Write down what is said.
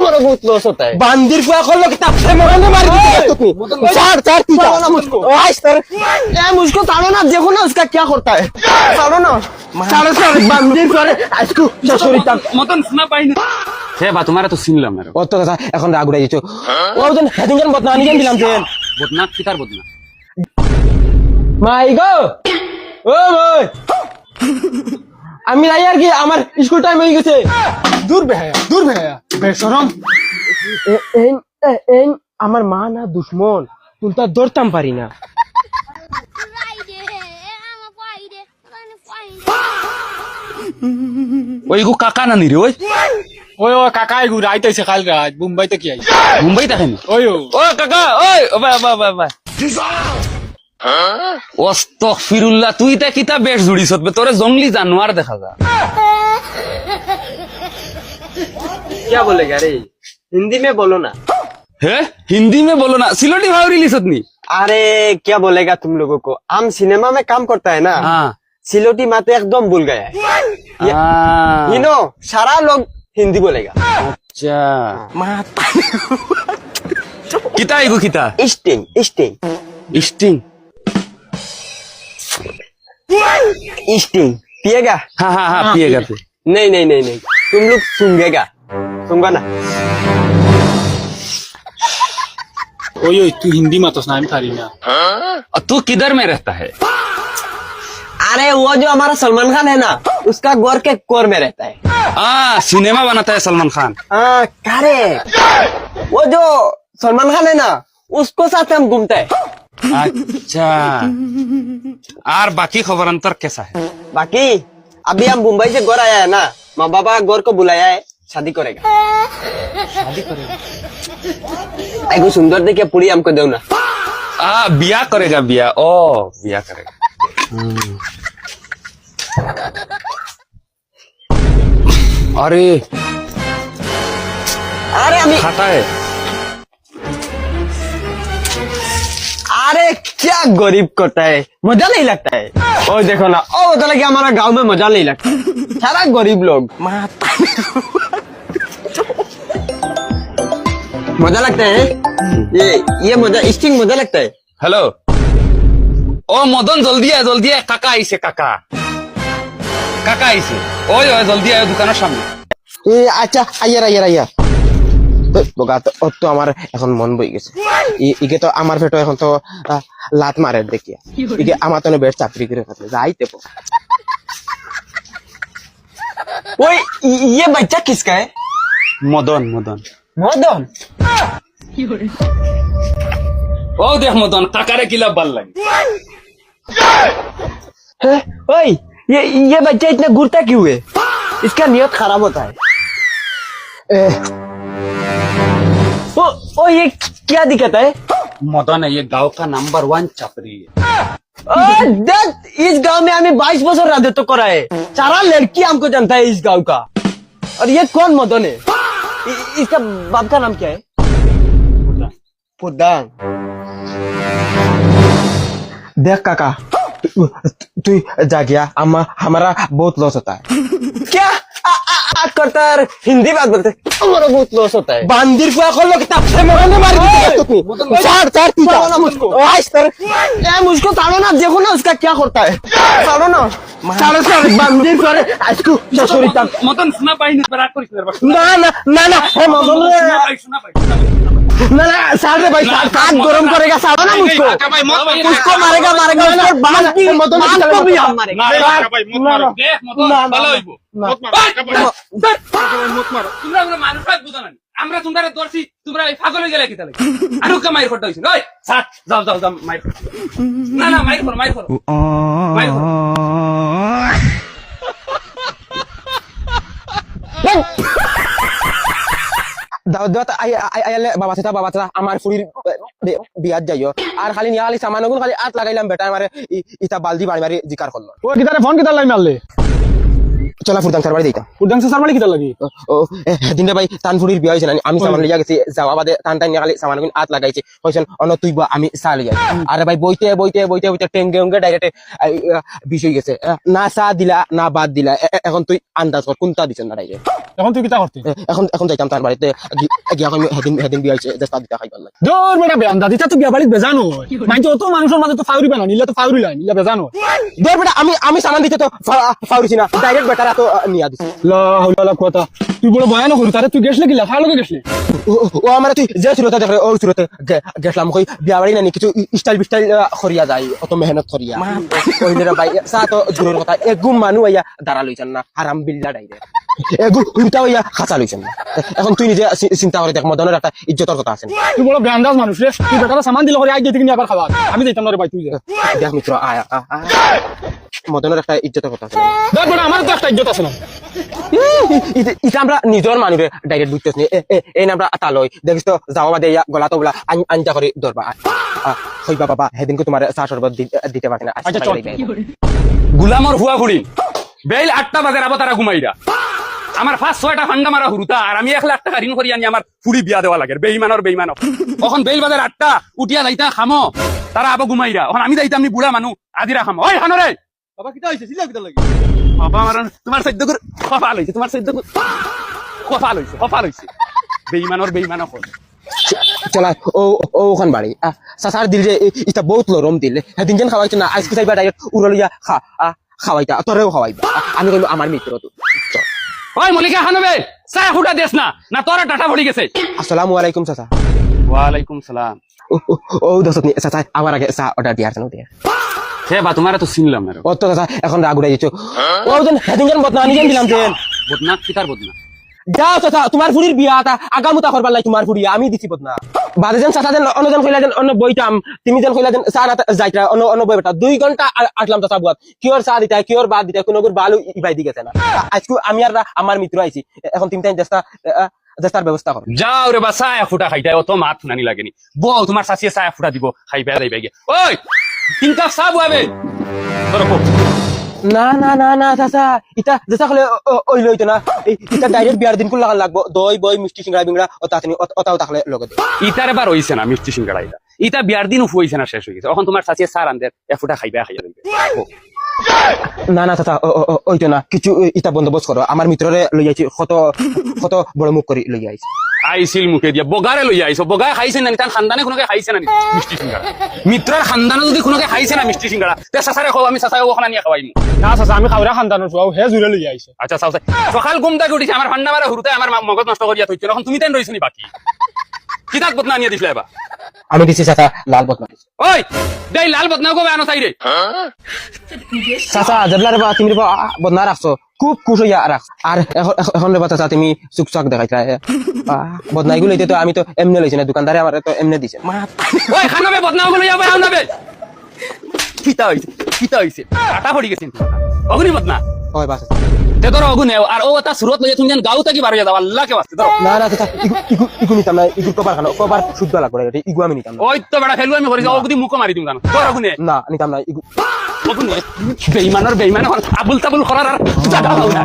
हमारा बहुत लॉस होता है। बांदीर को खोलो किताब से मरने मार दी चार चार तू ताड़ो ना मुझको। आज तर मुझको ताड़ो ना, देखो ना उसका क्या करता है। ताड़ो ना सारे सारे बांदीर করে আজকু শাশুড়ি তাম মতন শোনা পাইনি হে বা তোমারে তো চিনলাম না অত কথা এখন রাগ উড়াই দিছো ও যেন হেদিনজন বদনানি জান দিলাম তেন বদনা কিতার বদনা মাই গো ও ভাই আমি নাই আর কি আমার স্কুল টাইম হয়ে গেছে दूर बेहया बेशरम। এই আমার মা না দুশমন তুই তো ধরতাম পারি না ওই গো কাকা নানি রে ওই ओए ओए काका आई गुरा आइते से काल रात मुंबई तक आई। মুম্বাই থাকেন ओए ओ ও কাকা ওই বাবা বাবা বাবা আস্তাগফিরুল্লাহ তুই তা কিতা বেশ জুড়িছত বে তোরে জঙ্গলি জানোয়ার দেখা যা क्या बोलेगा रे हिंदी में बोलो ना হে হিন্দি মে বলো না সিলোটি ভাও রিলিজত নি अरे क्या बोलेगा तुम लोगों को हम सिनेमा में काम करता है ना হ্যাঁ सिलोटी माते एकदम भूल गया है यू नो सारा लोग हिंदी बोलेगा আচ্ছা কিতা আইগো কিতা स्टिंग स्टिंग স্টিং स्टिंग पिएगा হ্যাঁ হ্যাঁ হ্যাঁ পিয়ে গেছে नहीं नहीं नहीं नहीं तुम लोग सूंघेगा सूंघा ना ओए ओए तू हिंदी मत सुना हम थारी ना। और तू किधर में रहता है अरे वो जो हमारा सलमान खान है ना उसका गोर के कोर में रहता है सिनेमा बनाता है सलमान खान हाँ करेक्ट वो जो सलमान खान है ना उसको साथ हम घूमते हैं अच्छा और बाकी खबर अंतर कैसा है बाकी अभी हम मुंबई से गोर आया है ना माँ बाबा गोर को बुलाया है शादी करेगा एगो सुंदर देखिए पूरी हमको दो ना बिया करेगा बिया ओ बिया करेगा अरे अरे अभी खाता है अरे क्या गरीब करता है मजा नहीं लगता है ओ देखो ना ओ बोला कि हमारा गांव में मजा नहीं लगता सारा गरीब लोग मजा लगता है ये मजा स्टिंग मजा लगता है हेलो ओ मदन जल्दी है काका आइसे काका काका आइसे ओए ओए जल्दी आयो दुकाনের সামনে আচ্ছা আইয়ার আইয়ার আইয়ার বগা তো আমার এখন মন বই গেছে ইকে তো আমার পেটো এখন তো লাত মারে দেখিয়া ইকে আমার তো বেশ চাকরি করে খাতে যাইতে পো ওই ये बच्चा किसका है मदन मदन मदन ओ देख मदन काकारे किला बल लगे ओए ये बच्चा इतना घूरता क्यों है इसका नियत खराब होता है ओ ये क्या दिक्कत है मदन है ये गांव का नंबर 1 चपरी है इस गांव में हमें 22 बছর राजत्व करा है सारा लड़की हमको जानता है इस गांव का और ये कौन मदन है इसका बाप का नाम क्या है पुदान देख काका तू जा गया हमारा बहुत लॉस होता है क्या करता है हिंदी बात बोलते हमारा बहुत लॉस होता है बांदीर को खोलो किताब से मरने मार दी चार चार तू ताड़ो ना मुझको आज तर मुझको ताड़ो ना, देखो ना उसका क्या करता है। ताड़ो ना सारे सारे बांदीर करे आजकू शाশুড়ি তাম मदन सुना पाई नहीं राग करिस ना ना ना ना हे मदन सुना पाई ना ना सारे भाई साथ गरम करेगा साड़ो ना मुझको उसको मारेगा मारेगा उसको बांध को भी हम मारेगा भाई मत मारो देख मदन ভালো হইবো মত মারো তোমরা আমরা মানুষ ভাগ বুঝানা আমরা তোমরা দর্শি তোমরা পাগল হয়ে গেলে কি তাহলে আরো কা মাইর করতে হইছে ওই সাত যাও যাও যাও মাইর না না মাইর করো মাইর করো মাইর করো দাওয়াত আইলে বাবা চাচা আমার ফুরির বিয়াত যাইও আর খালি নিয়া খালি সামানগুন খালি আত লাগাইলাম বেটা আমারে ইটা বালদি বাড়ি বাড়ি জিকার করলো ओ किधर फोन किधर लाई मारले চলা ফুরদাং সারবাড়ি দিতাম উদ্যাংশ সারমালি কিতা লাগি ও দিন ভাই তানপুরির বিয়া হয়েছে না আমি সামান লিয়া গেছি যাওয়া বাদে টান টান খালি সামান হাত লাগাইছে হয়েছেন অন্য তুই আমি চা লিয়া আরে ভাই বইতে বইতে বইতে বইতে টেঙ্গে উঙ্গে ডাইরেক্ট বিষ হয়ে গেছে না চা দিলা না বাদ দিলা এখন তুই আন্দাজ কর কোনটা দিচ্ছেন না ডাইরেক্ট এখন তুই কিতা করতে এখন যাইতাম তার বাড়িতে গিয়া হেদিন বিয়া হয়েছে দেশ দিতে খাইবার না দূর বেটা বেয়ান্দা দিতা তো বিয়া বাড়িত বেজানো মাইতো অত মানুষের মাঝে তো ফাউরি বানা নিলে তো ফাউরি লাই নিলে বেজানো ধর বেটা আমি সামান দিতে তো ফাউরিছি না ডাইরেক্ট বেটারা তো নিয়া দিছি লা হাওলা কথা তুই বড় বয়ান করি তারে তুই গেছলে কিলা ফালকে গেছলি ও আমার তুই যে সুরতে দেখে ও সুরতে গেছলাম কই বিয়া বাড়ি না কিছু স্টাইল বিস্টাইল করিয়া যায় অত মেহনত করিয়া ওইলেরা ভাই সা তো দূরের কথা এগুম মানুষ আইয়া দাঁড়া লইছেন না হারাম বিল্লা ডাইরেক্ট এগু উল্টা হইয়া খাঁচা লইছেন না এখন তুই নিজে চিন্তা করে দেখ মদনের একটা ইজ্জতের কথা আছে তুই বড় বেয়ান্দাজ মানুষ রে তুই বেটারা সামান দিলে করে আই দিয়ে নিয়ে আবার খাওয়া আমি যাইতাম না রে ভাই তুই যা দেখ মিত্র আয়া মদনের একটা ইজ্জতের কথা আছে দেখ বড় আমার তো একটা ইজ্জত আছে না এটা আমরা নিজের মানুষের ডাইরেক্ট বুঝতেছ নি এই নামটা তালই দেখিস তো যাওয়া বাদে গলা তো বলা আঞ্জা করে ধরবা হইবা বাবা সেদিনকে তোমার চা শরবত দিতে পারছি না গুলামর হুয়া ফুড়ি বেল 8টা বাজে আবার তারা ঘুমাইরা আমার 5-6টা ফান্ডা মারা হুরুতা আর আমি 1 লাখ টাকা ঋণ করি আনি আমার ফুড়ি বিয়া দেওয়া লাগে বেইমানর এখন বেল বাজার 8টা উঠিয়া যাইতা খামো তারা আবার ঘুমাইরা এখন আমি যাইতাম নি বুড়া মানুষ আজিরা খামো ওই খানো রে বাবা কিতা হইছে সিলা কিতা লাগি বাবা আমার তোমার সৈদ্য করে কপাল হইছে তোমার সৈদ্য কপাল হইছে বেইমানর হল চলা ওখান বাড়ি সাসার দিল যে এটা বহুত লরম দিল সেদিন যেন খাওয়াইতো না আজকে চাইবা ডাইরেক্ট উড়লিয়া খাওয়াইতা তোরেও খাওয়াইবা আমি কইলো আমার মিত্র তো ওই মলিকা খানবে চা ফুটা দেশ না তোরা টাটা পড়ি গেছে আসসালামু আলাইকুম চাচা ওয়ালাইকুম সালাম ও দোস্ত নি চাচা আমার আগে চা অর্ডার দিয়ার জানো দিয়া হে বা তোমার তো চিনলাম না ও তো চাচা এখন রাগ উড়াই দিচ্ছ ও যেন সেদিন যেন বদনা আনি যেন দিলাম যেন বদনা কিতার বদনা যাও চাচা তোমার ফুড়ির বিয়া তা আগামুতা করবার লাই তোমার ফুড়িয়া আমি দিছি বদনা বাদে যেন চাচা যেন অন্যজন কইলা যেন অন্য বইতাম তুমি যেন কইলা যেন চা যাইতা অন্য বই বেটা 2 ঘন্টা আসলাম চাচা বুয়াত কিওর চা দিতা কিওর বাদ দিতা কোনো গুর বালু ইবাই দি গেছে না আজকে আমি আর আমার মিত্র আইছি এখন তুমি তাই দেস্তার ব্যবস্থা কর যাও রে বা চা ফুটা খাইতা অত মাত শুনানি লাগেনি বউ তোমার চাচিয়ে চা ফুটা দিব খাইবা যাইবা গে ওই 3 কাপ চা বুয়াবে ধরো না না না না চাচা ইটা যেসা হলে ওই লইতো না ইটা ডাইরেক্ট বিয়ার দিন কুল লাগবো দই বই মিষ্টি সিংড়া বিংড়া ওটাও থাকলে লগত ইটার এবার হইছে না মিষ্টি সিঙ্গাড়া ইটা বিয়ার দিন হইছে না শেষ হয়ে গেছে এখন তোমার চাচিয়ে চা রান্ধে ফুটা খাইবা খাইয়া দিবে না না চাচা ওইতো না কিছু ইটা বন্দোবস্ত করো আমার মিত্ররে লই আইছি কত বড় মুখ করে লই আইছি আইছিল মুখে দিয়া বগারে লই আইছো বগায় খাইছে না তার খানদানে কোনোকে খাইছে না মিষ্টি সিঙ্গাড়া মিত্রের খানদানে যদি কোনোকে খাইছে না মিষ্টি সিঙ্গাড়া তে চাচারে খাও আমি চাচাকে ওখানে নিয়ে খাওয়াইমু না চাচা আমি খাওয়া খানদানোর চুয়াও হে জুড়ে লই আইছে আচ্ছা চাও সকাল ঘুম থেকে উঠিছে আমার ঠান্ডা মারা হুরুতে আমার মগজ নষ্ট করিয়া থইছো এখন তুমি তাই রইছনি বাকি কিতাক বদনা নিয়ে দিছিলে এবার আমি দিছি চাচা লাল বদনা ওই দেই লাল বদনা কবে আনো চাই রে চাচা জবলার বা তুমি বদনা রাখছো খুব খুশ হইয়া রাখ আর এখন রে চাচা তুমি চুকচাক দেখাইতা বদনা এগুলো তো আমি তো এমনি লইছি না দোকানদারে আমার তো এমনি দিছে ওই খানাবে বদনা গুলো যাবে আনাবে কিতা হইছে কাটা পড়ি গেছেন অগ্নি বদনা ওই বাস তে ধরো অগুনে আর ও তা সুরত লইয়া তুমি যেন গাও তাকি বারো যাও আল্লাহকে বাস্তে ধরো না না চাচা ইগু নিতাম না ইগু কবার শুদ্ধ লাগবে ইগু আমি নিতাম না ওই তো বেড়া খেলু আমি করি অগুদি মুখ মারি দিম জানো ধর অগুনে না নিতাম না ইগু অগুনে বেইমান আবুল তাবুল করার আর জায়গা পাও না